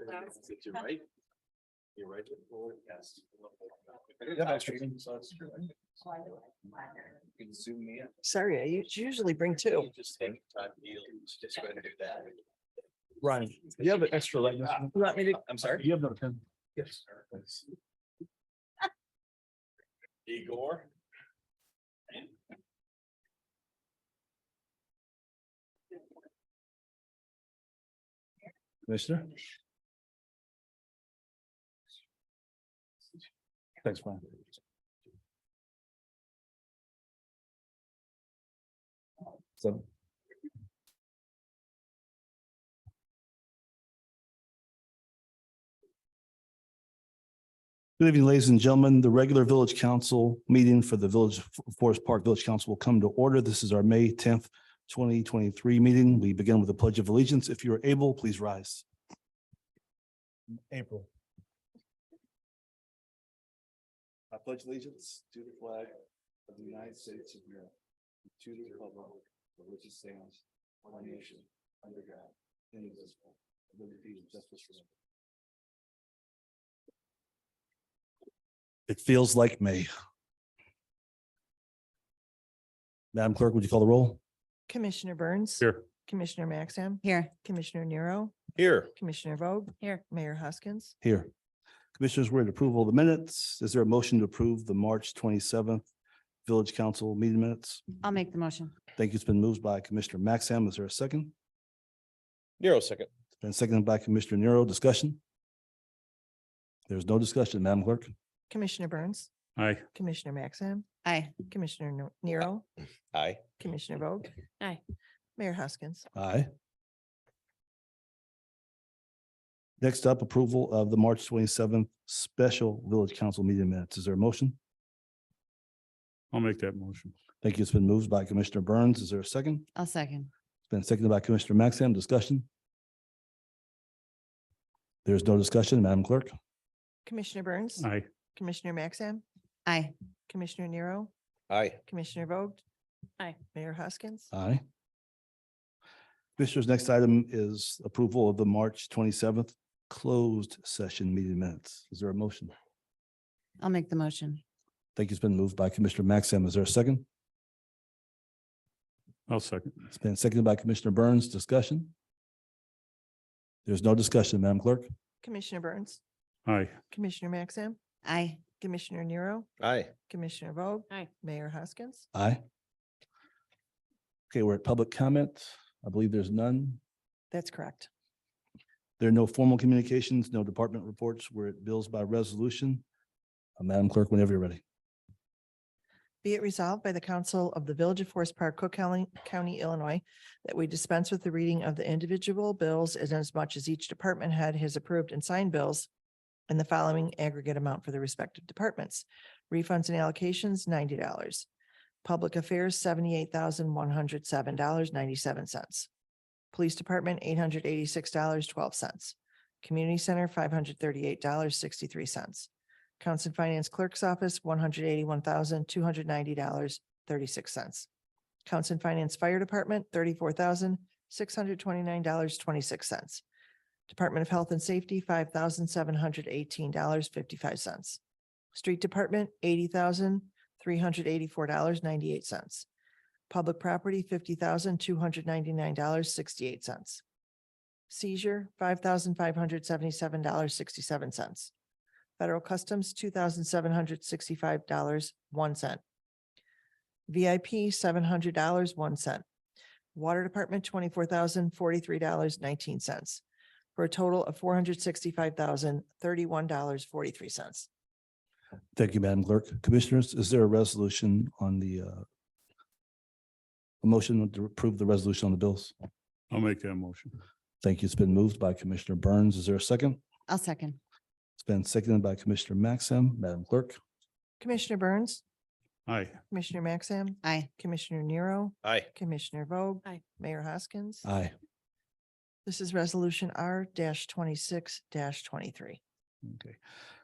You're right. You're right. Yes. You can zoom me in. Sorry, I usually bring two. Just take time to heal. Just go ahead and do that. Ryan, you have an extra right now. You want me to? I'm sorry. You have another pen? Yes. Igor. Commissioner? Thanks, Brian. So. Good evening, ladies and gentlemen. The regular village council meeting for the Village Forest Park Village Council will come to order. This is our May 10th, 2023 meeting. We begin with the Pledge of Allegiance. If you are able, please rise. April. I pledge allegiance to the flag of the United States of America, to the republic for which it stands, one nation, under God, indivisible, with liberty and justice for all. It feels like May. Madam Clerk, would you call the roll? Commissioner Burns. Here. Commissioner Maxam. Here. Commissioner Nero. Here. Commissioner Vogt. Here. Mayor Hoskins. Here. Commissioners, we're at approval of the minutes. Is there a motion to approve the March 27th Village Council meeting minutes? I'll make the motion. Thank you. It's been moved by Commissioner Maxam. Is there a second? Nero second. It's been seconded by Commissioner Nero. Discussion? There's no discussion, Madam Clerk. Commissioner Burns. Aye. Commissioner Maxam. Aye. Commissioner Nero. Aye. Commissioner Vogt. Aye. Mayor Hoskins. Aye. Next up, approval of the March 27th special Village Council meeting minutes. Is there a motion? I'll make that motion. Thank you. It's been moved by Commissioner Burns. Is there a second? I'll second. It's been seconded by Commissioner Maxam. Discussion? There's no discussion, Madam Clerk. Commissioner Burns. Aye. Commissioner Maxam. Aye. Commissioner Nero. Aye. Commissioner Vogt. Aye. Mayor Hoskins. Aye. Commissioners, next item is approval of the March 27th closed session meeting minutes. Is there a motion? I'll make the motion. Thank you. It's been moved by Commissioner Maxam. Is there a second? I'll second. It's been seconded by Commissioner Burns. Discussion? There's no discussion, Madam Clerk. Commissioner Burns. Aye. Commissioner Maxam. Aye. Commissioner Nero. Aye. Commissioner Vogt. Aye. Mayor Hoskins. Aye. Okay, we're at public comment. I believe there's none. That's correct. There are no formal communications, no department reports. We're at bills by resolution. Madam Clerk, whenever you're ready. Be it resolved by the Council of the Village of Forest Park, Cook County, Illinois, that we dispense with the reading of the individual bills as much as each department head has approved and signed bills in the following aggregate amount for the respective departments. Refunds and allocations, $90. Public Affairs, $78,107.97. Police Department, $886.12. Community Center, $538.63. Council and Finance Clerk's Office, $181,290.36. Council and Finance Fire Department, $34,629.26. Department of Health and Safety, $5,718.55. Street Department, $80,384.98. Public Property, $50,299.68. Seizure, $5,577.67. Federal Customs, $2,765.01. VIP, $700.01. Water Department, $24,043.19. For a total of $465,031.43. Thank you, Madam Clerk. Commissioners, is there a resolution on the a motion to approve the resolution on the bills? I'll make that motion. Thank you. It's been moved by Commissioner Burns. Is there a second? I'll second. It's been seconded by Commissioner Maxam. Madam Clerk. Commissioner Burns. Aye. Commissioner Maxam. Aye. Commissioner Nero. Aye. Commissioner Vogt. Aye. Mayor Hoskins. Aye. This is Resolution R-26-23. Okay.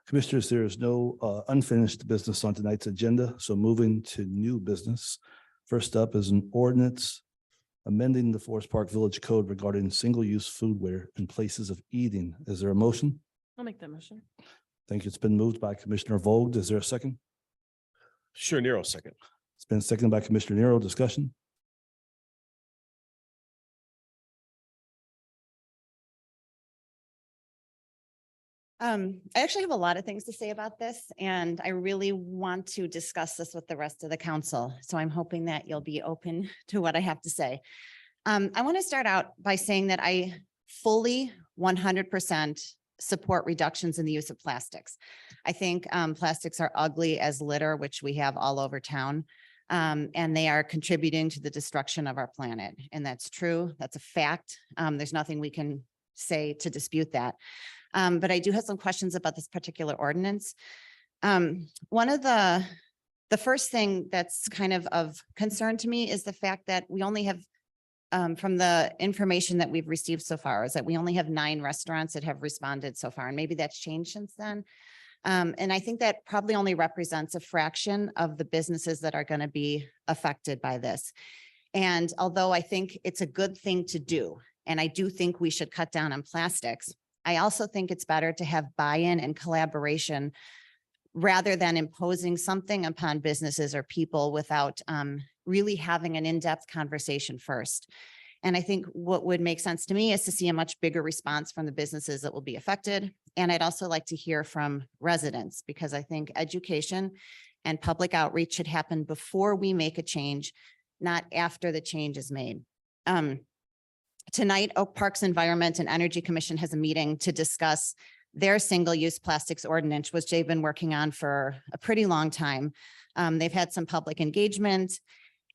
Commissioners, there is no unfinished business on tonight's agenda, so moving to new business. First up is an ordinance amending the Forest Park Village Code regarding single-use foodware in places of eating. Is there a motion? I'll make that motion. Thank you. It's been moved by Commissioner Vogt. Is there a second? Sure, Nero second. It's been seconded by Commissioner Nero. Discussion? I actually have a lot of things to say about this, and I really want to discuss this with the rest of the council. So I'm hoping that you'll be open to what I have to say. I want to start out by saying that I fully 100% support reductions in the use of plastics. I think plastics are ugly as litter, which we have all over town. And they are contributing to the destruction of our planet. And that's true. That's a fact. There's nothing we can say to dispute that. But I do have some questions about this particular ordinance. One of the first thing that's kind of concern to me is the fact that we only have, from the information that we've received so far, is that we only have 9 restaurants that have responded so far, and maybe that's changed since then. And I think that probably only represents a fraction of the businesses that are going to be affected by this. And although I think it's a good thing to do, and I do think we should cut down on plastics, I also think it's better to have buy-in and collaboration rather than imposing something upon businesses or people without really having an in-depth conversation first. And I think what would make sense to me is to see a much bigger response from the businesses that will be affected. And I'd also like to hear from residents, because I think education and public outreach should happen before we make a change, not after the change is made. Tonight, Oak Park's Environment and Energy Commission has a meeting to discuss their single-use plastics ordinance, which they've been working on for a pretty long time. They've had some public engagement,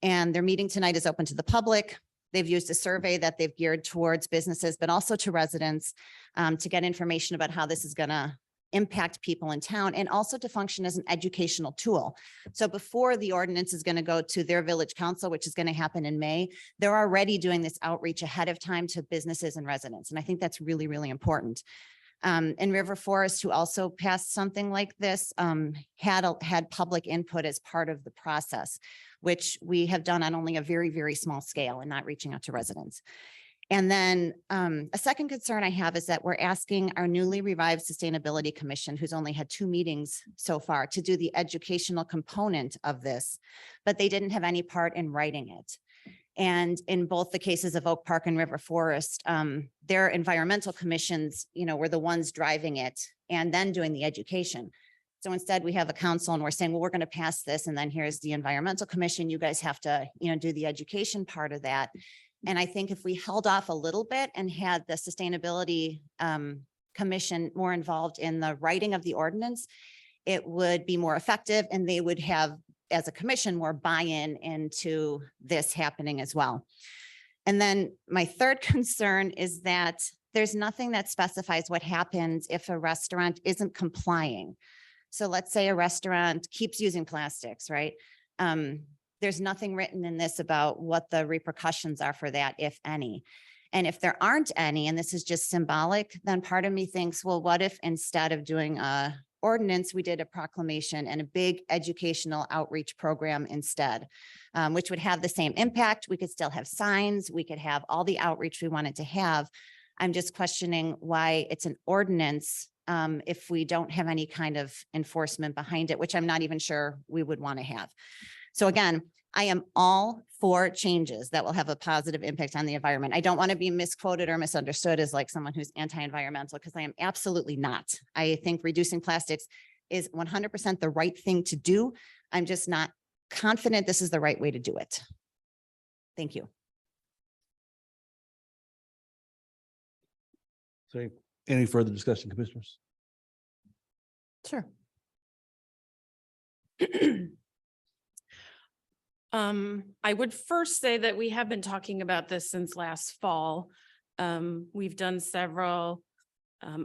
and their meeting tonight is open to the public. They've used a survey that they've geared towards businesses, but also to residents, to get information about how this is going to impact people in town, and also to function as an educational tool. So before the ordinance is going to go to their village council, which is going to happen in May, they're already doing this outreach ahead of time to businesses and residents. And I think that's really, really important. And River Forest, who also passed something like this, had public input as part of the process, which we have done on only a very, very small scale and not reaching out to residents. And then a second concern I have is that we're asking our newly revived Sustainability Commission, who's only had 2 meetings so far, to do the educational component of this, but they didn't have any part in writing it. And in both the cases of Oak Park and River Forest, their environmental commissions, were the ones driving it and then doing the education. So instead we have a council and we're saying, well, we're going to pass this. And then here's the environmental commission. You guys have to, do the education part of that. And I think if we held off a little bit and had the Sustainability Commission more involved in the writing of the ordinance, it would be more effective, and they would have, as a commission, more buy-in into this happening as well. And then my third concern is that there's nothing that specifies what happens if a restaurant isn't complying. So let's say a restaurant keeps using plastics, right? There's nothing written in this about what the repercussions are for that, if any. And if there aren't any, and this is just symbolic, then part of me thinks, well, what if instead of doing a ordinance, we did a proclamation and a big educational outreach program instead, which would have the same impact. We could still have signs. We could have all the outreach we wanted to have. I'm just questioning why it's an ordinance if we don't have any kind of enforcement behind it, which I'm not even sure we would want to have. So again, I am all for changes that will have a positive impact on the environment. I don't want to be misquoted or misunderstood as like someone who's anti-environmental, because I am absolutely not. I think reducing plastics is 100% the right thing to do. I'm just not confident this is the right way to do it. Thank you. So any further discussion, commissioners? Sure. I would first say that we have been talking about this since last fall. We've done several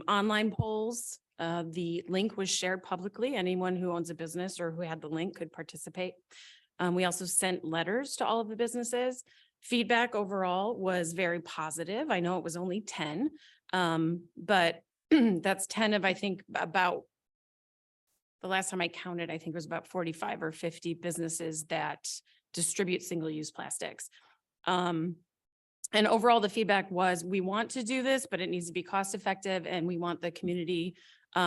online polls. The link was shared publicly. Anyone who owns a business or who had the link could participate. We also sent letters to all of the businesses. Feedback overall was very positive. I know it was only 10, but that's 10 of, I think, about the last time I counted, I think it was about 45 or 50 businesses that distribute single-use plastics. And overall, the feedback was, we want to do this, but it needs to be cost effective and we want the community,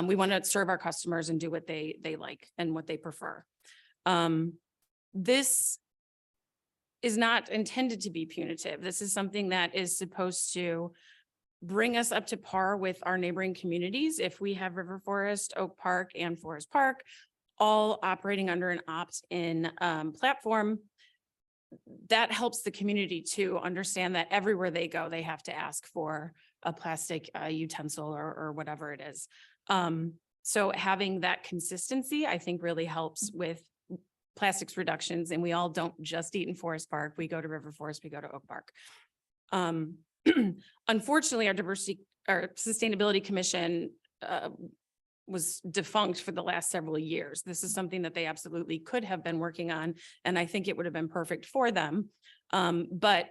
we want to serve our customers and do what they like and what they prefer. This is not intended to be punitive. This is something that is supposed to bring us up to par with our neighboring communities. If we have River Forest, Oak Park, and Forest Park all operating under an opt-in platform, that helps the community to understand that everywhere they go, they have to ask for a plastic utensil or whatever it is. So having that consistency, I think, really helps with plastics reductions. And we all don't just eat in Forest Park. We go to River Forest, we go to Oak Park. Unfortunately, our Sustainability Commission was defunct for the last several years. This is something that they absolutely could have been working on, and I think it would have been perfect for them. But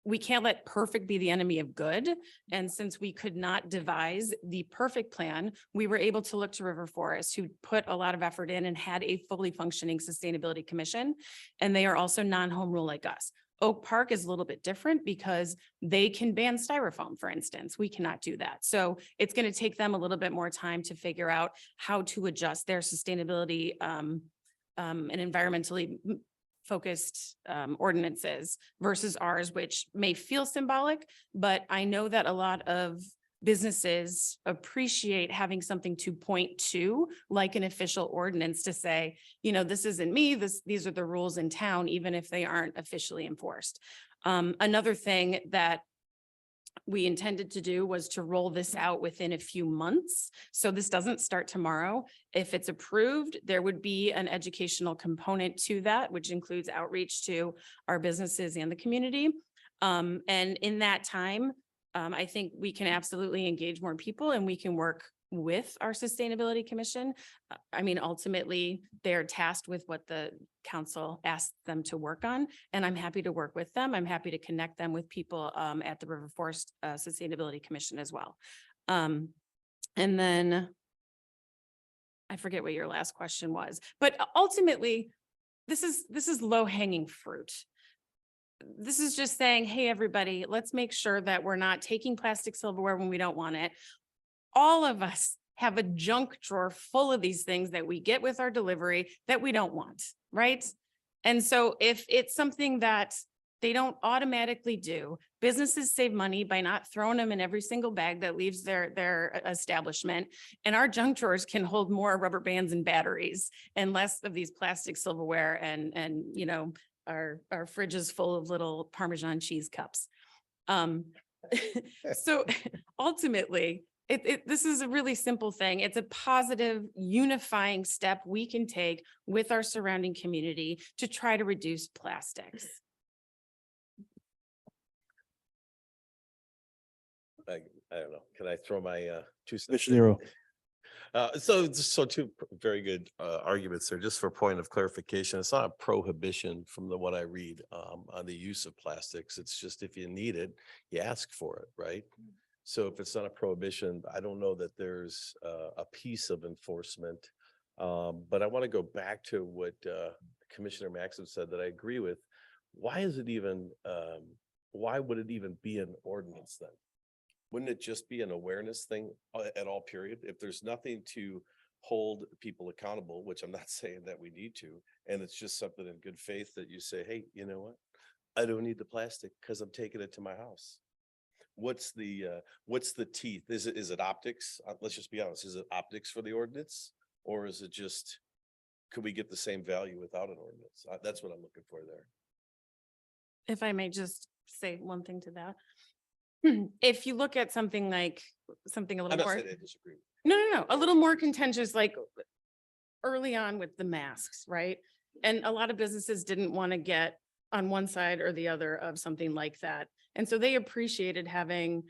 we can't let perfect be the enemy of good. And since we could not devise the perfect plan, we were able to look to River Forest, who put a lot of effort in and had a fully functioning Sustainability Commission. And they are also non-home rule like us. Oak Park is a little bit different because they can ban styrofoam, for instance. We cannot do that. So it's going to take them a little bit more time to figure out how to adjust their sustainability and environmentally focused ordinances versus ours, which may feel symbolic, but I know that a lot of businesses appreciate having something to point to, like an official ordinance to say, you know, this isn't me, these are the rules in town, even if they aren't officially enforced. Another thing that we intended to do was to roll this out within a few months. So this doesn't start tomorrow. If it's approved, there would be an educational component to that, which includes outreach to our businesses and the community. And in that time, I think we can absolutely engage more people and we can work with our Sustainability Commission. I mean, ultimately, they're tasked with what the council asked them to work on, and I'm happy to work with them. I'm happy to connect them with people at the River Forest Sustainability Commission as well. And then I forget what your last question was, but ultimately, this is low-hanging fruit. This is just saying, hey, everybody, let's make sure that we're not taking plastic silverware when we don't want it. All of us have a junk drawer full of these things that we get with our delivery that we don't want, right? And so if it's something that they don't automatically do, businesses save money by not throwing them in every single bag that leaves their establishment. And our junk drawers can hold more rubber bands and batteries and less of these plastic silverware and you know, our fridge is full of little Parmesan cheese cups. So ultimately, this is a really simple thing. It's a positive, unifying step we can take with our surrounding community to try to reduce plastics. I don't know. Can I throw my 2 cents? Commissioner Nero. So two very good arguments there. Just for point of clarification, it's not a prohibition from what I read on the use of plastics. It's just if you need it, you ask for it, right? So if it's not a prohibition, I don't know that there's a piece of enforcement. But I want to go back to what Commissioner Maxim said that I agree with. Why is it even, why would it even be an ordinance then? Wouldn't it just be an awareness thing at all, period? If there's nothing to hold people accountable, which I'm not saying that we need to, and it's just something in good faith that you say, hey, you know what? I don't need the plastic because I'm taking it to my house. What's the teeth? Is it optics? Let's just be honest. Is it optics for the ordinance? Or is it just, could we get the same value without an ordinance? That's what I'm looking for there. If I may just say one thing to that. If you look at something like a I'm little not more, saying I disagree. no, a little more contentious, like early on with the masks, right? And a lot of businesses didn't want to get on one side or the other of something like that. And so they appreciated having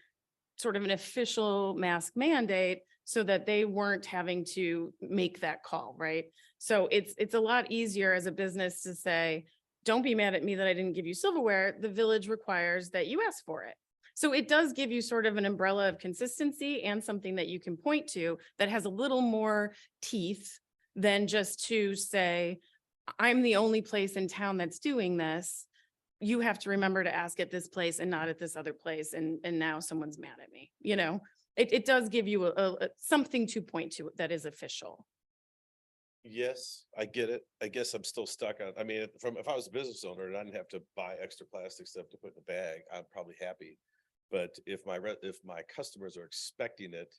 sort of an official mask mandate so that they weren't having to make that call, right? So it's a lot easier as a business to say, don't be mad at me that I didn't give you silverware. The village requires that you ask for it. So it does give you sort of an umbrella of consistency and something that you can point to that has a little more teeth than just to say, I'm the only place in town that's doing this. you have to remember to ask at this place and not at this other place. And now someone's mad at me, you know? It does give you something to point to that is official. Yes, I get it. I guess I'm still stuck on, I mean, if I was a business owner and I didn't have to buy extra plastic stuff to put in the bag, I'm probably happy. But if my customers are expecting it,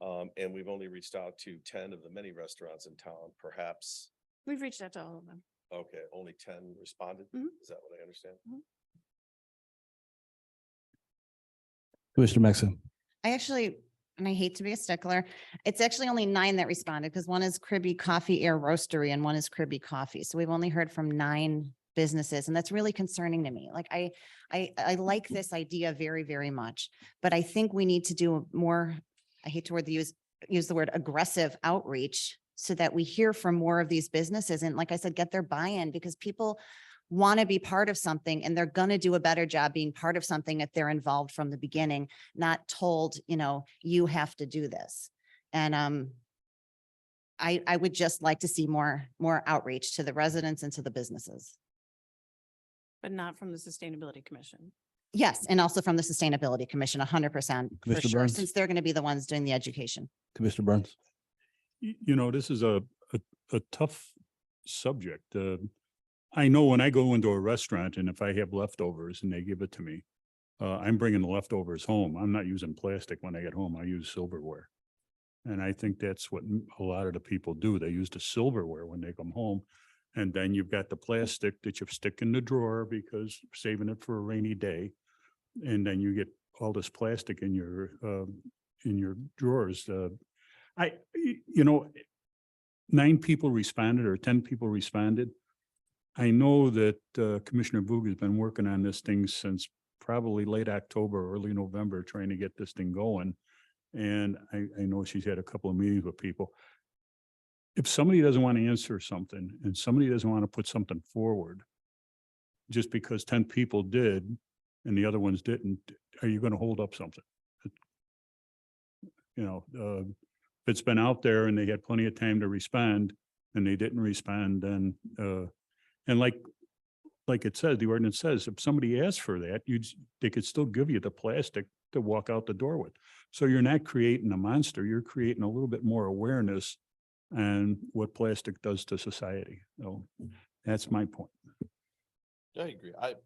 and we've only reached out to 10 of the many restaurants in town, perhaps, We've reached out to all of them. okay, only 10 responded? Mhm. Is that what I understand? Commissioner Maxim. I actually, and I hate to be a stickler, it's actually only 9 that responded because one is Cribby Coffee Air Roastery and one is Cribby Coffee. So we've only heard from 9 businesses, and that's really concerning to me. Like I like this idea very, very much, but I think we need to do more, I hate to use the word aggressive outreach so that we hear from more of these businesses. And like I said, get their buy-in, because people want to be part of something and they're going to do a better job being part of something if they're involved from the beginning, not told, you have to do this. And I would just like to see more outreach to the residents and to the businesses. But not from the Sustainability Commission. Yes, and also from the Sustainability Commission, 100% for Commissioner sure, Burns? since they're going to be the ones doing the education. Commissioner Burns. This is a tough subject. I know when I go into a restaurant and if I have leftovers and they give it to me, I'm bringing the leftovers home. I'm not using plastic when I get home. I use silverware. And I think that's what a lot of the people do. They use the silverware when they come home. And then you've got the plastic that you stick in the drawer because saving it for a rainy day. And then you get all this plastic in your drawers. 9 people responded or 10 people responded. I know that Commissioner Boog has been working on this thing since probably late October, early November, trying to get this thing going. And I know she's had a couple of meetings with people. If somebody doesn't want to answer something and somebody doesn't want to put something forward, just because 10 people did and the other ones didn't, are you going to hold up something? If it's been out there and they had plenty of time to respond and they didn't respond, then and like it says, the ordinance says, if somebody asks for that, they could still give you the plastic to walk out the door with. So you're not creating a monster, you're creating a little bit more awareness on what plastic does to society. So that's my point. I agree. I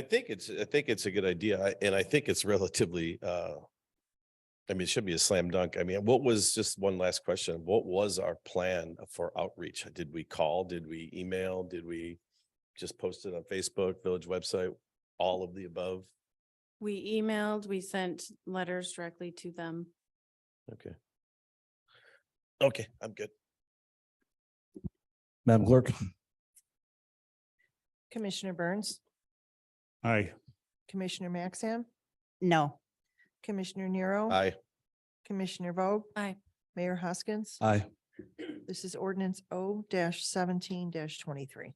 think it's a good idea, and I think it's relatively, it should be a slam dunk. Just one last question. What was our plan for outreach? Did we call? Did we email? Did we just post it on Facebook, village website, all of the above? We emailed, we sent letters directly to them. Okay, I'm good. Madam Clerk. Commissioner Burns, Aye. Commissioner Maxam, No. Commissioner Nero. Aye. Commissioner Vogt. Aye. Mayor Hoskins. Aye. This is ordinance O-17-23.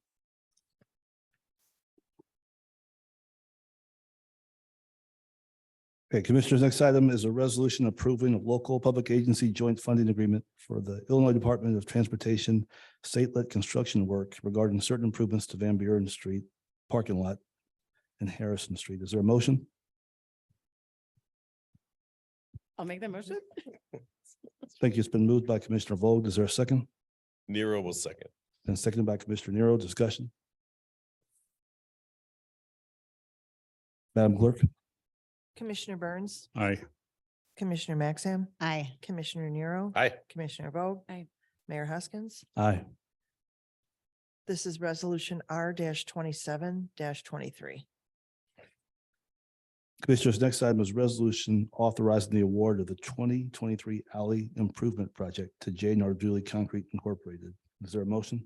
Okay, Commissioners, next item is a resolution approving a local public agency joint funding agreement for the Illinois Department of Transportation state-led construction work regarding certain improvements to Van Buren Street parking lot and Harrison Street. Is there a motion? I'll make that motion. Thank you. It's been moved by Commissioner Vogt. Is there a second? Nero will second. And seconded by Commissioner Nero. Discussion. Madam Clerk. Commissioner Burns, Aye. Commissioner Maxam, Aye. Commissioner Nero. Aye. Commissioner Vogt. Aye. Mayor Hoskins. Aye. This is resolution R-27-23. Commissioners, next item is resolution authorizing the award of the 2023 alley improvement project to J. Narduli Concrete Incorporated. Is there a motion?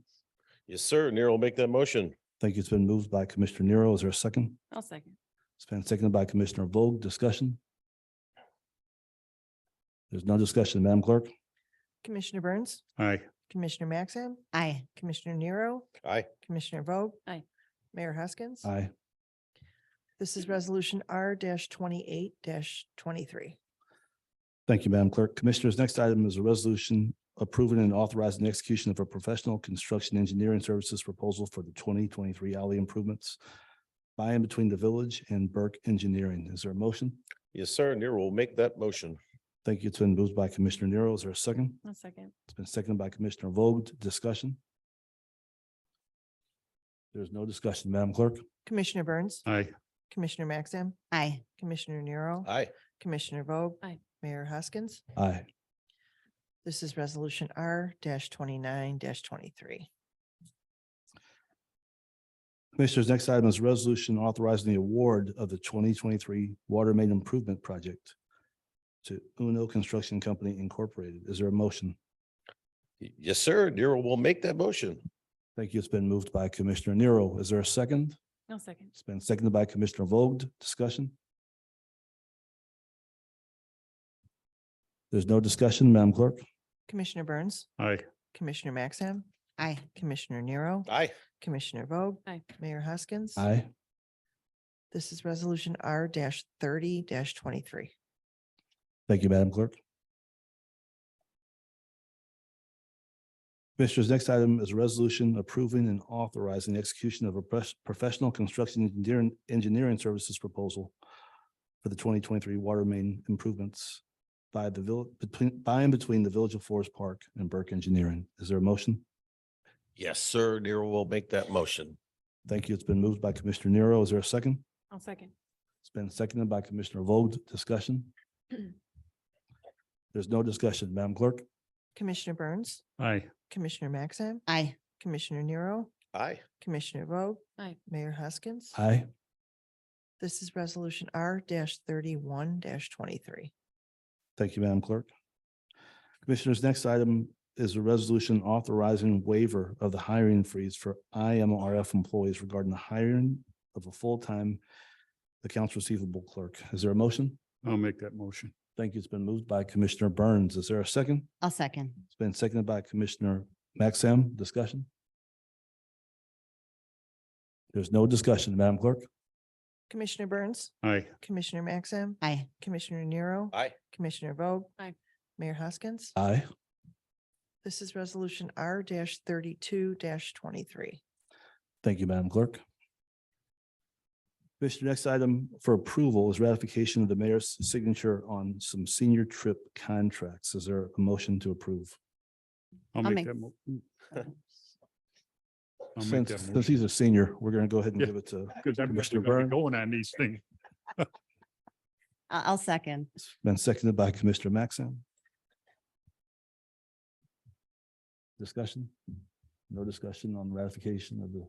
Yes, sir. Nero will make that motion. Thank you. It's been moved by Commissioner Nero. Is there a second? I'll second. It's been seconded by Commissioner Vogt. Discussion. There's no discussion. Madam Clerk. Commissioner Burns, Aye. Commissioner Maxam, Aye. Commissioner Nero, Aye. Commissioner Vogt. Aye. Mayor Hoskins. Aye. This is resolution R-28-23. Thank you, Madam Clerk. Commissioners, next item is a resolution approving and authorizing the execution of a professional construction engineering services proposal for the 2023 alley improvements by and between the village and Burke Engineering. Is there a motion? Yes, sir. Nero will make that motion. Thank you. It's been moved by Commissioner Nero. Is there a second? A second. It's been seconded by Commissioner Vogt. Discussion? There's no discussion. Madam Clerk? Commissioner Burns, Aye. Commissioner Maxim, Aye. Commissioner Nero, Aye. Commissioner Vogt. Aye. Mayor Hoskins. Aye. This is resolution R 29 Commissioners, next item is resolution authorizing the award of the 2023 Water Main Improvement Project to Uno Construction Company Incorporated. Is there a motion? Yes, sir. Nero will make that motion. Thank you. It's been moved by Commissioner Nero. Is there a second? No second. It's been seconded by Commissioner Vogt. Discussion? There's no discussion. Madam Clerk? Commissioner Burns, Aye. Commissioner Maxim, Aye. Commissioner Nero, Aye. Commissioner Vogt. Aye. Mayor Hoskins. Aye. This is resolution R 30 Thank you, Madam Clerk. Commissioners, next item is a resolution approving and authorizing the execution of a professional construction engineering services proposal for the 2023 water main improvements by and between the Village of Forest Park and Burke Engineering. Is there a motion? Yes, sir. Nero will make that motion. Thank you. It's been moved by Commissioner Nero. Is there a second? I'll second. It's been seconded by Commissioner Vogt. Discussion? There's no discussion. Madam Clerk? Commissioner Burns, Aye. Commissioner Maxim, Aye. Commissioner Nero, Aye. Commissioner Vogt. Aye. Mayor Hoskins. Aye. This is resolution R 31 Thank you, Madam Clerk. Commissioners, next item is a resolution authorizing waiver of the hiring freeze for IMRF employees regarding the hiring of a full-time accounts receivable clerk. Is there a motion? I'll make that motion. Thank you. It's been moved by Commissioner Burns. Is there a second? I'll second. It's been seconded by Commissioner Maxim. Discussion? There's no discussion. Madam Clerk? Commissioner Burns, Aye. Commissioner Maxim, Aye. Commissioner Nero, Aye. Commissioner Vogt. Aye. Mayor Hoskins. Aye. This is resolution R 32 Thank you, Madam Clerk. Commissioner, next item for approval is ratification of the mayor's signature on some senior trip contracts. Is there a motion to approve? I'll I'll make make- that. I'll make Since that since motion. he's a senior, we're going to go ahead and Yeah. give it to Because I'm Commissioner gonna be Burns. going on these things. I'll second. Been seconded by Commissioner Maxim. Discussion? No discussion on ratification of the.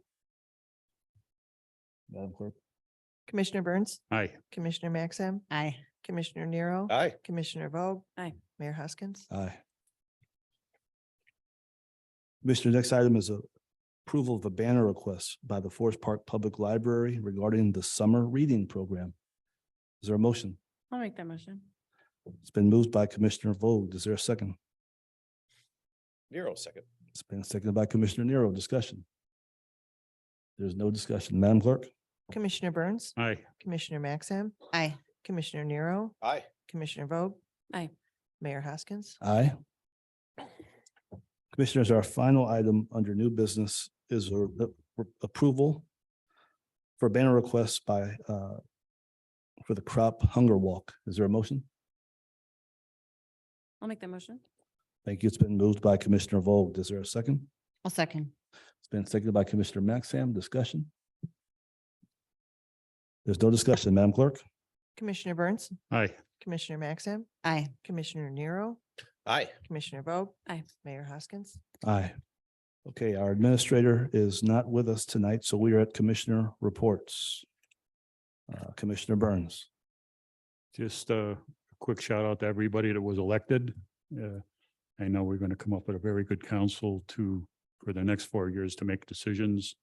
Madam Clerk? Commissioner Burns, Aye. Commissioner Maxim, Aye. Commissioner Nero, Aye. Commissioner Vogt. Aye. Mayor Hoskins. Aye. Commissioner, next item is a approval of a banner request by the Forest Park Public Library regarding the summer reading program. Is there a motion? I'll make that motion. It's been moved by Commissioner Vogt. Is there a second? Nero second. It's been seconded by Commissioner Nero. Discussion. There's no discussion. Madam Clerk? Commissioner Burns, Aye. Commissioner Maxim, Aye. Commissioner Nero, Aye. Commissioner Vogt. Aye. Mayor Hoskins. Aye. Commissioners, our final item under new business is a approval for a banner request by for the Crop Hunger Walk. Is there a motion? I'll make that motion. Thank you. It's been moved by Commissioner Vogt. Is there a second? I'll second. It's been seconded by Commissioner Maxim. Discussion? There's no discussion. Madam Clerk? Commissioner Burns, Aye. Commissioner Maxim, Aye. Commissioner Nero, Aye. Commissioner Vogt. Aye. Mayor Hoskins. Aye. Okay, our administrator is not with us tonight, so we are at Commissioner reports. Commissioner Burns. Just a quick shout out to everybody that was elected. I know we're going to come up with a very good council for the next 4 years to make decisions.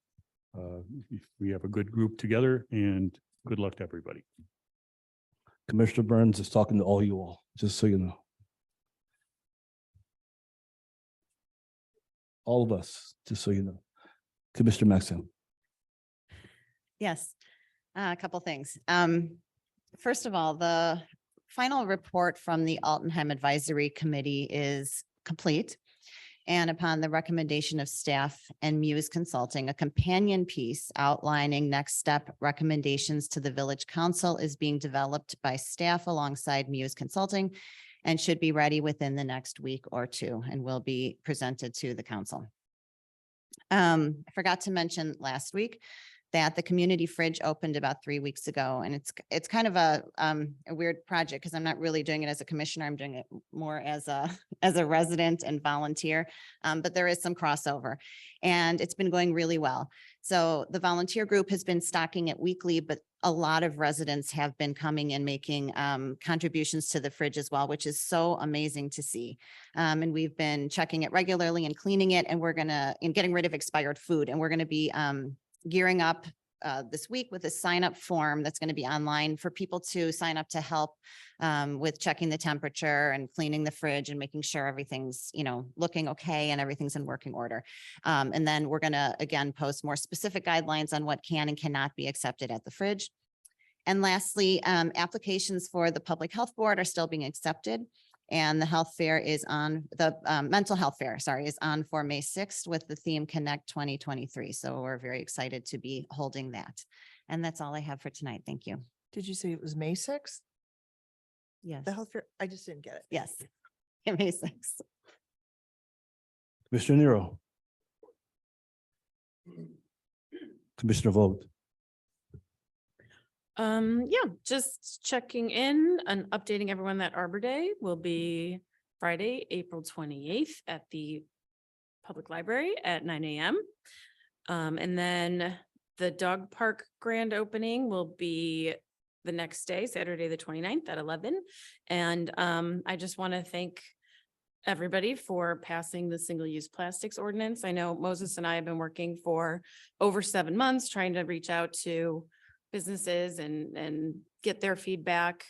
We have a good group together and good luck to everybody. Commissioner Burns is talking to all you all, just so you know. All of us, just so you know. Commissioner Maxim. Yes, a couple things. First of all, the final report from the Altenheim Advisory Committee is complete. And upon the recommendation of staff and Muse Consulting, a companion piece outlining next step recommendations to the village council is being developed by staff alongside Muse Consulting and should be ready within the next week or two and will be presented to the council. I forgot to mention last week that the community fridge opened about 3 weeks ago, and it's kind of a weird project because I'm not really doing it as a commissioner. I'm doing it more as a resident and volunteer, but there is some crossover, and it's been going really well. So the volunteer group has been stocking it weekly, but a lot of residents have been coming and making contributions to the fridge as well, which is so amazing to see. And we've been checking it regularly and cleaning it, and getting rid of expired food, and we're gonna be gearing up this week with a sign up form that's going to be online for people to sign up to help with checking the temperature and cleaning the fridge and making sure everything's, looking okay and everything's in working order. And then we're going to, again, post more specific guidelines on what can and cannot be accepted at the fridge. And lastly, applications for the Public Health Board are still being accepted. And the health fair is on mental health fair, is on for May 6th with the theme Connect 2023. So we're very excited to be holding that. And that's all I have for tonight. Thank you. Did you say it was May 6th? Yes. The health fair? I just didn't get it. Yes. May 6th. Commissioner Nero. Commissioner Vogt. Yeah, just checking in and updating everyone that Arbor Day will be Friday, April 28th at the Public Library at 9 a.m. And then the dog park grand opening will be the next day, Saturday, the 29th at 11. And I just want to thank everybody for passing the single-use plastics ordinance. I know Moses and I have been working for over 7 months trying to reach out to businesses and get their feedback.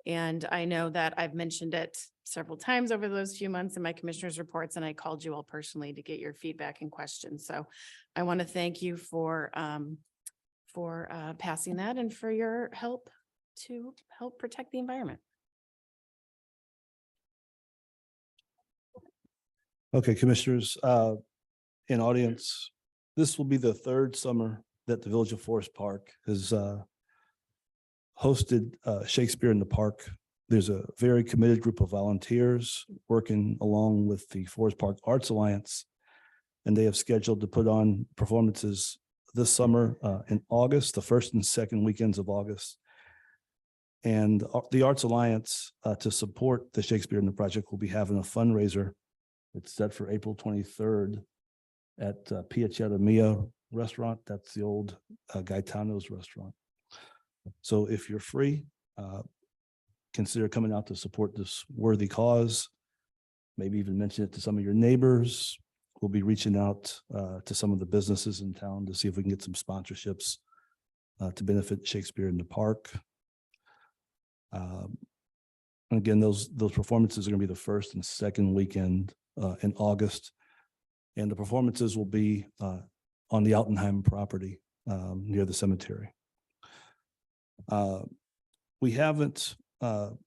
And I know that I've mentioned it several times over those few months in my commissioner's reports, and I called you all personally to get your feedback and questions. So I want to thank you for passing that and for your help to help protect the environment. Okay, commissioners, in audience, this will be the third summer that the Village of Forest Park has hosted Shakespeare in the Park. There's a very committed group of volunteers working along with the Forest Park Arts Alliance, and they have scheduled to put on performances this summer in August, the first and second weekends of August. And the Arts Alliance, to support the Shakespeare in the Project, will be having a fundraiser. It's set for April 23rd at Piazzetta Mia restaurant. That's the old Gaetano's restaurant. So if you're free, consider coming out to support this worthy cause. Maybe even mention it to some of your neighbors. We'll be reaching out to some of the businesses in town to see if we can get some sponsorships to benefit Shakespeare in the Park. And again, those performances are going to be the first and second weekend in August. And the performances will be on the Altenheim property near the cemetery. We haven't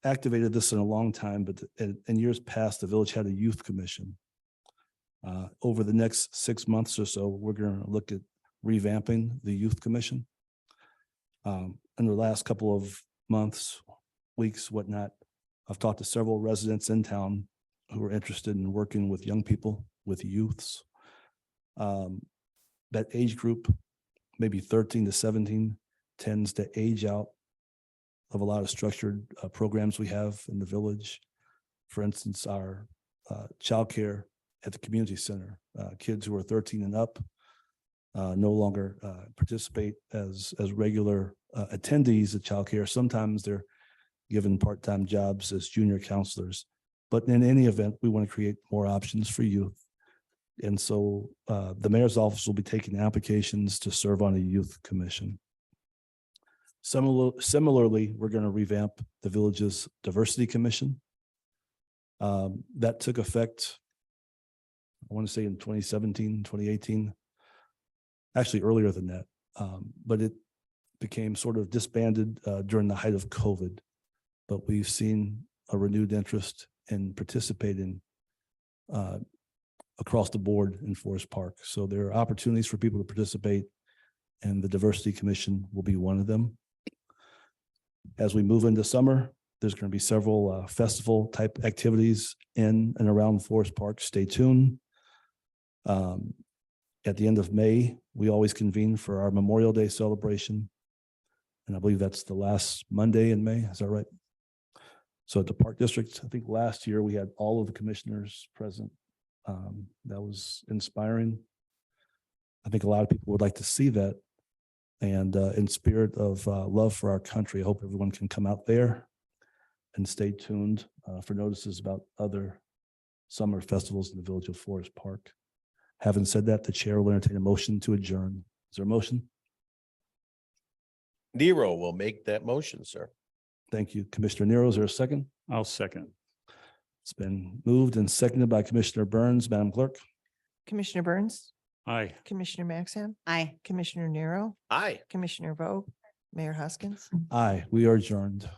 activated this in a long time, but in years past, the village had a youth commission. Over the next 6 months or so, we're going to look at revamping the youth commission. In the last couple of months, weeks, whatnot, I've talked to several residents in town who are interested in working with young people, with youths. That age group, maybe 13 to 17, tends to age out of a lot of structured programs we have in the village. For instance, our childcare at the community center, kids who are 13 and up no longer participate as regular attendees at childcare. Sometimes they're given part-time jobs as junior counselors. But in any event, we want to create more options for youth. And so the mayor's office will be taking applications to serve on a youth commission. Similarly, we're going to revamp the village's diversity commission. That took effect, I want to say in 2017, 2018, actually earlier than that. But it became sort of disbanded during the height of COVID. But we've seen a renewed interest in participating across the board in Forest Park. So there are opportunities for people to participate, and the Diversity Commission will be one of them. As we move into summer, there's going to be several festival type activities in and around Forest Park. Stay tuned. At the end of May, we always convene for our Memorial Day celebration. And I believe that's the last Monday in May. Is that right? So at the Park District, I think last year we had all of the commissioners present. That was inspiring. I think a lot of people would like to see that. And in spirit of love for our country, I hope everyone can come out there and stay tuned for notices about other summer festivals in the Village of Forest Park. Having said that, the chair will entertain a motion to adjourn. Is there a motion? Nero will make that motion, sir. Thank you, Commissioner Nero. Is there a second? I'll second. It's been moved and seconded by Commissioner Burns. Madam Clerk? Commissioner Burns, Aye. Commissioner Maxham, Aye. Commissioner Nero, Aye. Commissioner Vogt, Mayor Hoskins. Aye, we are adjourned.